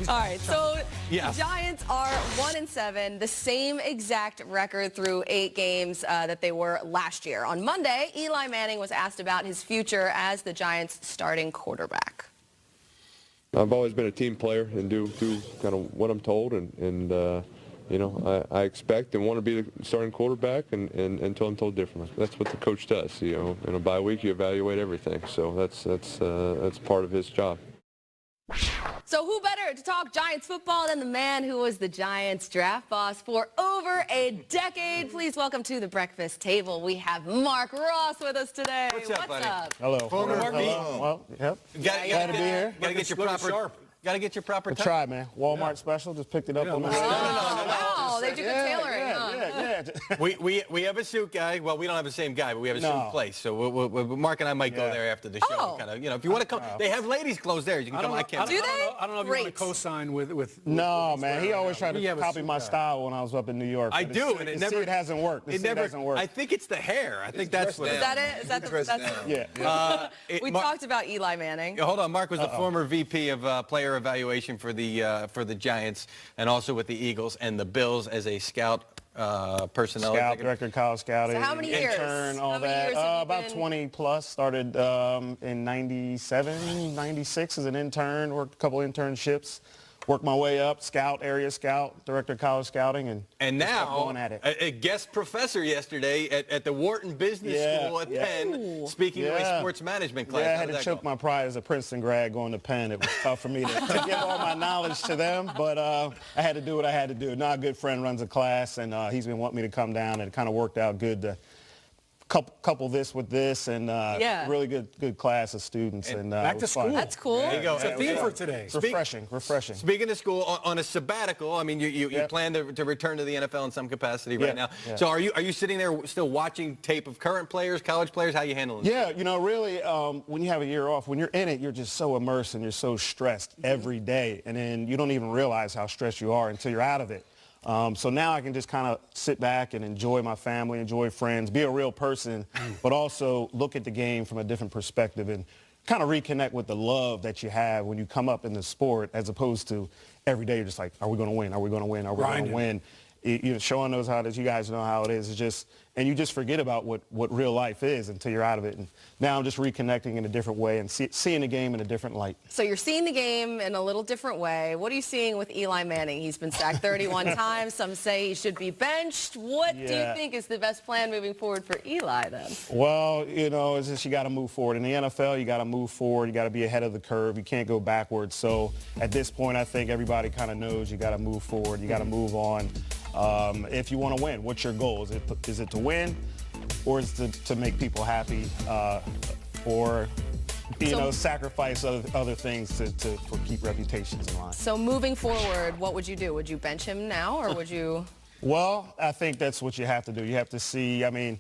All right, so Yes. the Giants are 1-7, the same exact record through 8 games that they were last year. On Monday, Eli Manning was asked about his future as the Giants' starting quarterback. I've always been a team player and do kind of what I'm told, and you know, I expect and want to be the starting quarterback and until I'm told differently. That's what the coach does. You know, in a bye week you evaluate everything, so that's part of his job. So who better to talk Giants football than the man who was the Giants draft boss for over a decade? Please welcome to the breakfast table. We have Mark Ross with us today. What's up, buddy? Hello. Former Hello. RV. Well, yep. Glad to be here. Gotta get your proper. Gotta get your proper. Good try, man. Walmart special. Just picked it up on the way. Wow, they do good tailoring, huh? We have a suit guy. Well, we don't have the same guy, but we have a suit place. So Mark and I might go there after the show. Oh. Kind of, you know, if you want to come, they have ladies' clothes there. You can come. I can't. Do they? I don't know if you want to co-sign with No, man. He always tried to copy my style when I was up in New York. I do, and it hasn't worked. It never hasn't worked. I think it's the hair. I think that's what. Is that it? Is that the? Yeah. We talked about Eli Manning. Hold on, Mark was the former VP of player evaluation for the Giants, and also with the Eagles and the Bills as a scout personnel. Scout, director of college scouting. So how many years? Intern, all How many that. years have you About been? 20 plus. Started in 97, 96 as an intern. Worked a couple internships. Worked my way up. Scout, area scout, director of college scouting, And just kept now, going at it. a guest professor yesterday at the Wharton Business School at Penn, speaking to a sports management class. Yeah, I How had did to that choke go? my pride as a Princeton grad going to Penn. It was tough for me to give all my knowledge to them, but I had to do what I had to do. Now a good friend runs a class, and he's been wanting me to come down, and it kind of worked out good to couple this with this, and really good class of students. And back it to was fun. school. That's cool. There you go. It's a theme for today. It's refreshing. Speaking of school, on a sabbatical, I mean, you plan to return to the NFL in some capacity right now. Yeah. So are you sitting there still watching tape of current players, college players? How are you handling it? Yeah, you know, really, when you have a year off, when you're in it, you're just so immersed and you're so stressed every day. And then you don't even realize how stressed you are until you're out of it. So now I can just kind of sit back and enjoy my family, enjoy friends, be a real person, but also look at the game from a different perspective and kind of reconnect with the love that you have when you come up in the sport, as opposed to every day you're just like, are we going to win? Are we going to win? Are we going to win? You know, Sean knows how it is. You guys know how it is. It's just, and you just forget about what real life is until you're out of it. And now I'm just reconnecting in a different way and seeing the game in a different light. So you're seeing the game in a little different way. What are you seeing with Eli Manning? He's been sacked 31 times. Some say he should be benched. What do you think is the best plan moving forward for Eli then? Well, you know, it's just you got to move forward. In the NFL, you got to move forward. You got to be ahead of the curve. You can't go backwards. So at this point, I think everybody kind of knows you got to move forward. You got to move on. If you want to win, what's your goal? Is it to win, or is it to make people happy, or sacrifice other things to keep reputations in line? So moving forward, what would you do? Would you bench him now, or would you? Well, I think that's what you have to do. You have to see. I mean,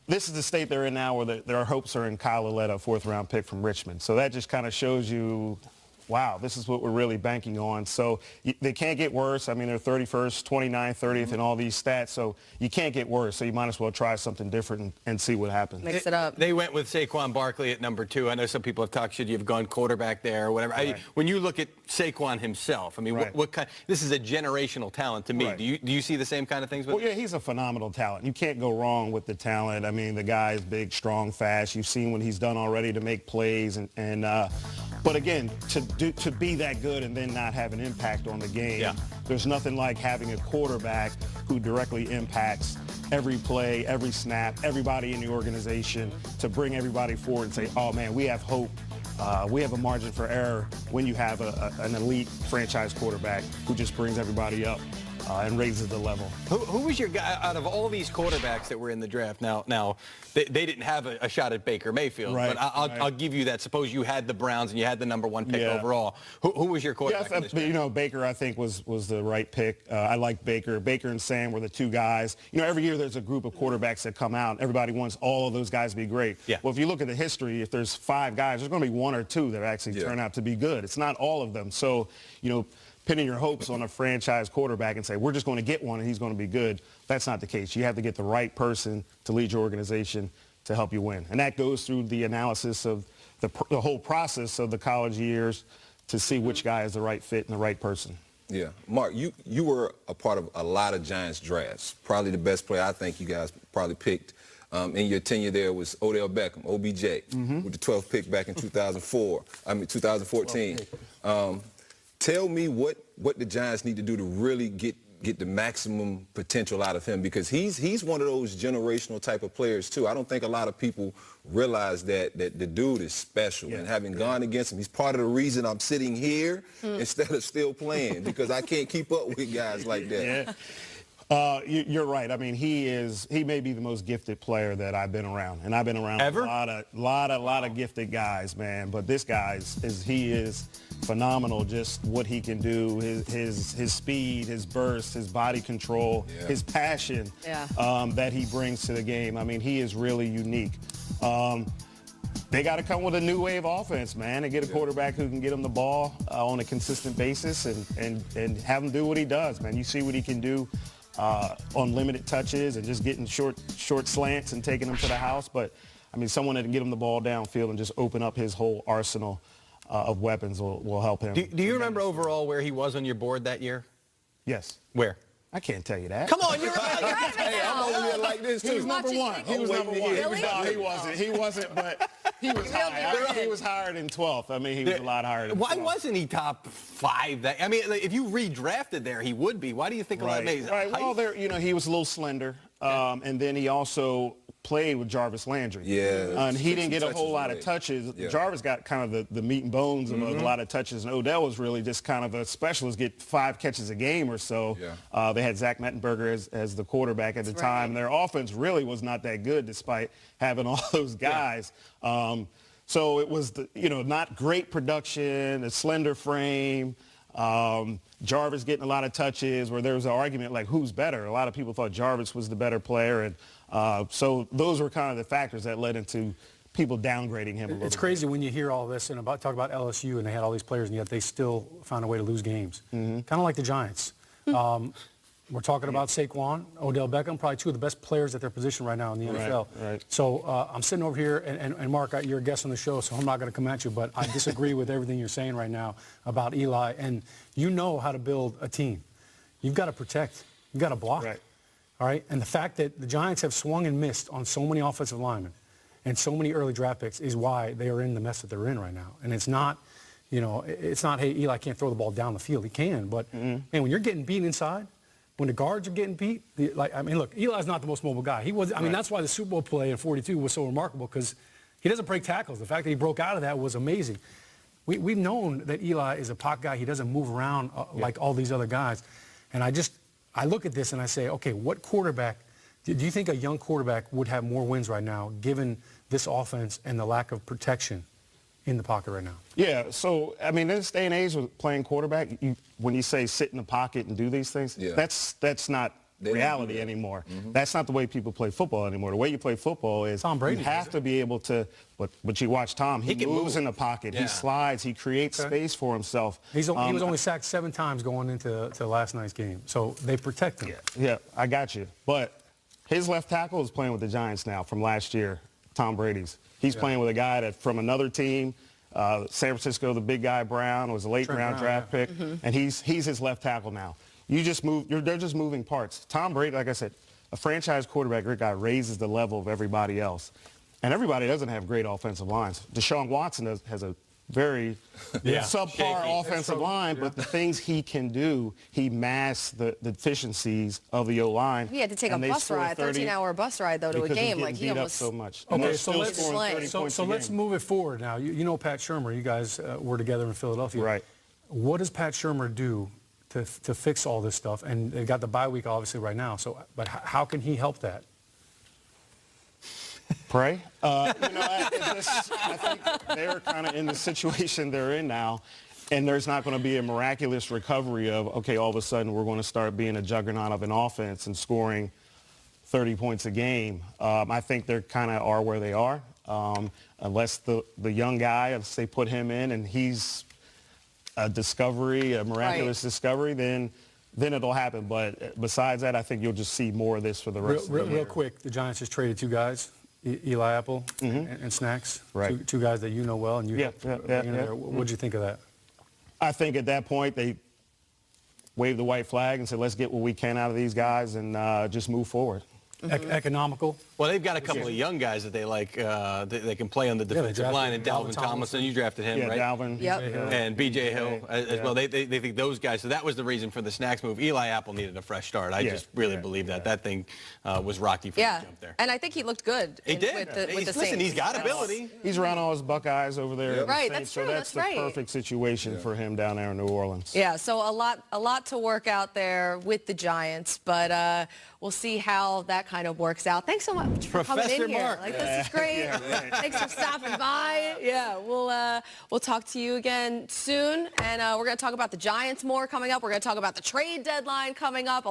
this is the state they're in now, where their hopes are in Kyle Lauletta, 4th-round pick from Richmond. So that just kind of shows you, wow, this is what we're really banking on. So they can't get worse. I mean, they're 31st, 29th, 30th in all these stats. So you can't get worse. So you might as well try something different and see what happens. Mix it up. They went with Saquon Barkley at number 2. I know some people have talked, should you have gone quarterback there or whatever. Right. When you look at Saquon himself, I mean, what kind? This is a generational talent to me. Right. Do you see the same kind of things with Well, yeah, he's a phenomenal talent. You can't go wrong with the talent. I mean, the guy is big, strong, fast. You've seen what he's done already to make plays. But again, to be that good and then not have an impact on the game, there's nothing like having a quarterback who directly impacts every play, every snap, everybody in the organization, to bring everybody forward and say, oh, man, we have hope. We have a margin for error when you have an elite franchise quarterback who just brings everybody up and raises the level. Who was your guy out of all these quarterbacks that were in the draft? Now they didn't have a shot at Baker Mayfield, but I'll give you that. Suppose you had the Browns and you had the number 1 pick overall. Who was your quarterback? Yeah, but, you know, Baker, I think, was the right pick. I like Baker. Baker and Sam were the 2 guys. You know, every year there's a group of quarterbacks that come out. Everybody wants all of those guys to be great. Yeah. Well, if you look at the history, if there's 5 guys, there's going to be 1 or 2 that actually turn out to be good. It's not all of them. So, you know, pinning your hopes on a franchise quarterback and say, we're just going to get one and he's going to be good, that's not the case. You have to get the right person to lead your organization to help you win. And that goes through the analysis of the whole process of the college years, to see which guy is the right fit and the right person. Yeah. Mark, you were a part of a lot of Giants drafts. Probably the best player I think you guys probably picked in your tenure there was Odell Beckham, OBJ, with the 12th pick back in 2014. Tell me what the Giants need to do to really get the maximum potential out of him, because he's one of those generational type of players too. I don't think a lot of people realize that the dude is special. And having gone against him, he's part of the reason I'm sitting here instead of still playing, because I can't keep up with guys like that. Yeah. You're right. I mean, he may be the most gifted player that I've been around, and I've been around Ever? a lot of gifted guys, man. But this guy is phenomenal. Just what he can do, his speed, his burst, his body control, his passion that he brings to the game. I mean, he is really unique. They got to come with a new wave offense, man, and get a quarterback who can get him the ball on a consistent basis and have him do what he does, man. You see what he can do on limited touches and just getting short slants and taking them to the house. But, I mean, someone that can get him the ball downfield and just open up his whole arsenal of weapons will help him. Do you remember overall where he was on your board that year? Yes. Where? I can't tell you that. Come on, you're Hey, I'm over here like this too. He was number one. He was number one. Really? No, he wasn't. He wasn't, but he was high. He was higher than 12th. I mean, he was a lot higher than 12th. Why wasn't he top 5? I mean, if you redrafted there, he would be. Why do you think a lot of maybe? Right. Well, he was a little slender, and then he also played with Jarvis Landry. Yeah. And he didn't get a whole lot of touches. Yeah. Jarvis got kind of the meat and bones of a lot of touches, and Odell was really just kind of a specialist, get 5 catches a game or so. Yeah. They had Zach Mettenberger as the quarterback at the time. right. Their offense really was not that good despite having all those guys. So it was, not great production, a slender frame. Jarvis getting a lot of touches where there was an argument like who's better. A lot of people thought Jarvis was the better player, and so those were kind of the factors that led into people downgrading him a little It's bit. crazy when you hear all this and talk about LSU and they had all these players and yet they still found a way to lose games. Kind of like the Giants. We're talking about Saquon, Odell Beckham, probably 2 of the best players at their position right now in the NFL. Right. So I'm sitting over here, and Mark, you're a guest on the show, so I'm not going to come at you, but I disagree with everything you're saying right now about Eli. And you know how to build a team. You've got to protect. You've got to block. Right. All right? And the fact that the Giants have swung and missed on so many offensive linemen and so many early draft picks is why they are in the mess that they're in right now. And it's not, it's not, hey, Eli can't throw the ball down the field. He can, but man, when you're getting beat inside, when the guards are getting beat, look, Eli's not the most mobile guy. He was. I mean, that's why the Super Bowl play in '42 was so remarkable, because he doesn't break tackles. The fact that he broke out of that was amazing. We've known that Eli is a pocket guy. He doesn't move around like all these other guys. And I look at this and I say, okay, what quarterback, do you think a young quarterback would have more wins right now given this offense and the lack of protection in the pocket right now? Yeah, so, I mean, in this day and age with playing quarterback, when you say sit in the pocket and do these things, that's not reality anymore. That's not the way people play football anymore. The way you play football is Tom Brady you have to be able to, but you watch Tom, he moves in the pocket, he slides, he creates space for himself. He was only sacked 7 times going into last night's game, so they protect him. Yeah, I got you. But his left tackle is playing with the Giants now from last year, Tom Brady's. He's playing with a guy that from another team. San Francisco, the big guy Brown was a late round draft pick, and he's his left tackle now. They're just moving parts. Tom Brady, like I said, a franchise quarterback, great guy, raises the level of everybody else, and everybody doesn't have great offensive lines. Deshaun Watson has a very subpar offensive line, but the things he can do, he masks the deficiencies of the O-line. He had to take a bus ride, 13-hour bus ride, though, to a game. Like he almost so much. Okay, so let's move it forward now. You know Pat Shurmur. You guys were together in Philadelphia. Right. What does Pat Shurmur do to fix all this stuff? And they got the bye week obviously right now. So, but how can he help that? Pray. I think they're kind of in the situation they're in now, and there's not going to be a miraculous recovery of, okay, all of a sudden we're going to start being a juggernaut of an offense and scoring 30 points a game. I think they kind of are where they are, unless the young guy, unless they put him in and he's a discovery, a miraculous discovery, then it'll happen. But besides that, I think you'll just see more of this for the rest of the year. Real quick, the Giants just traded 2 guys. Eli Apple and Snacks, Right. two guys that you know well, and you Yeah. What did you think of that? I think at that point they waved the white flag and said, let's get what we can out of these guys and just move forward. Economical. Well, they've got a couple of young guys that they like. They can play on the defensive line, and Dalvin Tomlinson. You drafted him, right? Dalvin. Yep. And B.J. Hill as well. They think those guys. So that was the reason for the Snacks move. Eli Apple needed a fresh start. I just really believe that. That thing was rocky for the jump there. And I think he looked good. He did. With the Listen, Saints. he's got ability. He's around all his Buckeyes over there. Yep. Right, Saints, that's true, So that's that's the right. perfect situation for him down there in New Orleans. Yeah, so a lot to work out there with the Giants, but we'll see how that kind of works out. Thanks so much for coming Professor in here. Mark. Like, this is great. Thanks for stopping by. Yeah, we'll talk to you again soon, and we're going to talk about the Giants more coming up. We're going to talk about the trade deadline coming up.